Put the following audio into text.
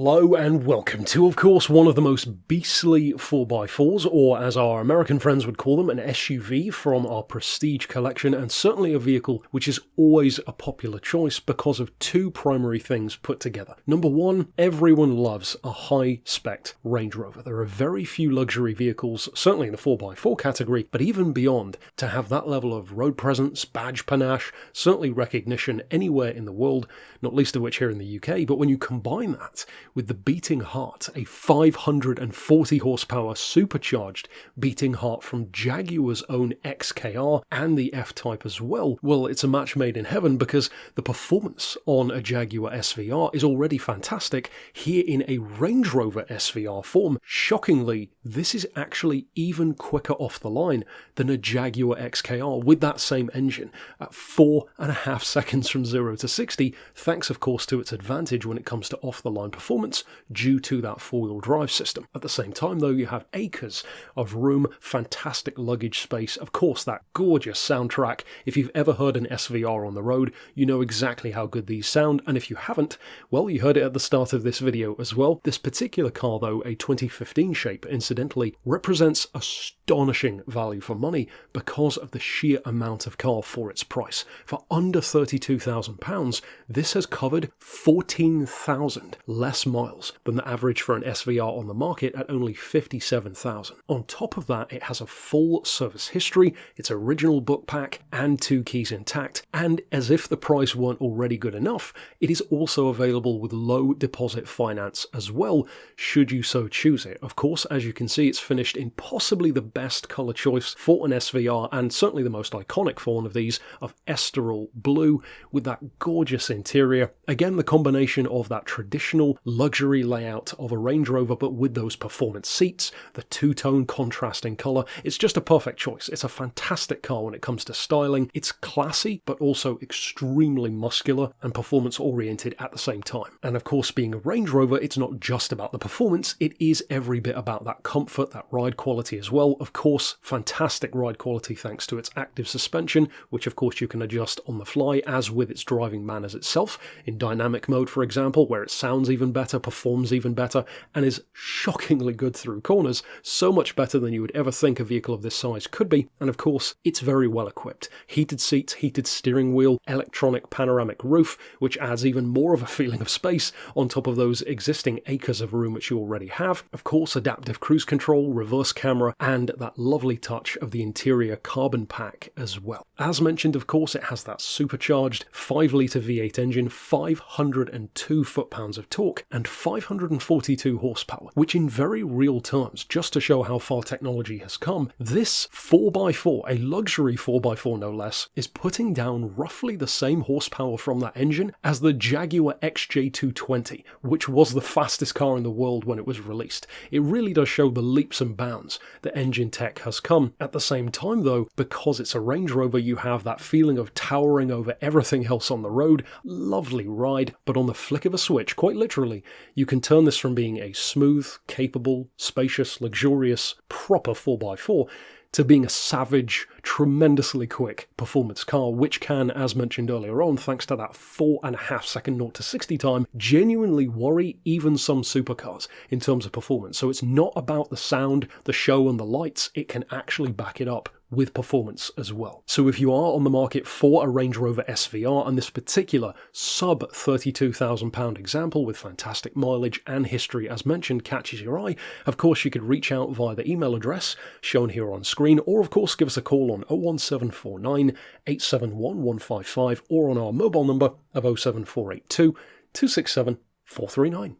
Hello and welcome to, of course, one of the most beastly 4x4s, or as our American friends would call them, an SUV from our Prestige collection, and certainly a vehicle which is always a popular choice because of two primary things put together. Number one, everyone loves a high-spec Range Rover. There are very few luxury vehicles, certainly in the 4x4 category, but even beyond, to have that level of road presence, badge panache, certainly recognition anywhere in the world, not least of which here in the UK, but when you combine that with the beating heart, a 540 horsepower supercharged beating heart from Jaguar's own XKR and the F-Type as well, well, it's a match made in heaven because the performance on a Jaguar SVR is already fantastic. Here in a Range Rover SVR form, shockingly, this is actually even quicker off the line than a Jaguar XKR with that same engine at 4.5 seconds from 0 to 60, thanks of course to its advantage when it comes to off-the-line performance due to that four-wheel drive system. At the same time though, you have acres of room, fantastic luggage space, of course that gorgeous soundtrack. If you've ever heard an SVR on the road, you know exactly how good these sound, and if you haven't, well, you heard it at the start of this video as well. This particular car though, a 2015 shape, incidentally, represents astonishing value for money because of the sheer amount of car for its price. For under £32,000, this has covered 14,000 less miles than the average for an SVR on the market at only 57,000. On top of that, it has a full service history, its original book pack, and 2 keys intact, and as if the price weren't already good enough, it is also available with low deposit finance as well, should you so choose it. Of course, as you can see, it's finished in possibly the best colour choice for an SVR, and certainly the most iconic for one of these, of Estoril Blue, with that gorgeous interior. Again, the combination of that traditional luxury layout of a Range Rover, but with those performance seats, the two-tone contrasting colour, it's just a perfect choice. It's a fantastic car when it comes to styling. It's classy, but also extremely muscular and performance-oriented at the same time. And of course, being a Range Rover, it's not just about the performance, it is every bit about that comfort, that ride quality as well. Of course, fantastic ride quality thanks to its active suspension, which of course you can adjust on the fly, as with its driving manners itself, in dynamic mode, for example, where it sounds even better, performs even better, and is shockingly good through corners, so much better than you would ever think a vehicle of this size could be. And of course, it's very well equipped. Heated seats, heated steering wheel, electronic panoramic roof, which adds even more of a feeling of space on top of those existing acres of room which you already have. Of course, adaptive cruise control, reverse camera, and that lovely touch of the interior carbon pack as well. As mentioned, of course, it has that supercharged 5-litre V8 engine, 502 foot-pounds of torque, and 542 horsepower, which in very real terms, just to show how far technology has come, this 4x4, a luxury 4x4 no less, is putting down roughly the same horsepower from that engine as the Jaguar XJ220, which was the fastest car in the world when it was released. It really does show the leaps and bounds that engine tech has come. At the same time though, because it's a Range Rover, you have that feeling of towering over everything else on the road. Lovely ride, but on the flick of a switch, quite literally, you can turn this from being a smooth, capable, spacious, luxurious, proper 4x4 to being a savage, tremendously quick performance car, which can, as mentioned earlier on, thanks to that 4.5 second 0 to 60 time, genuinely worry even some supercars in terms of performance. So it's not about the sound, the show and the lights, it can actually back it up with performance as well. So if you are on the market for a Range Rover SVR, and this particular sub £32,000 example with fantastic mileage and history as mentioned catches your eye, of course you could reach out via the email address shown here on screen, or of course give us a call on 01749 871 155 or on our mobile number of 07482 267 439.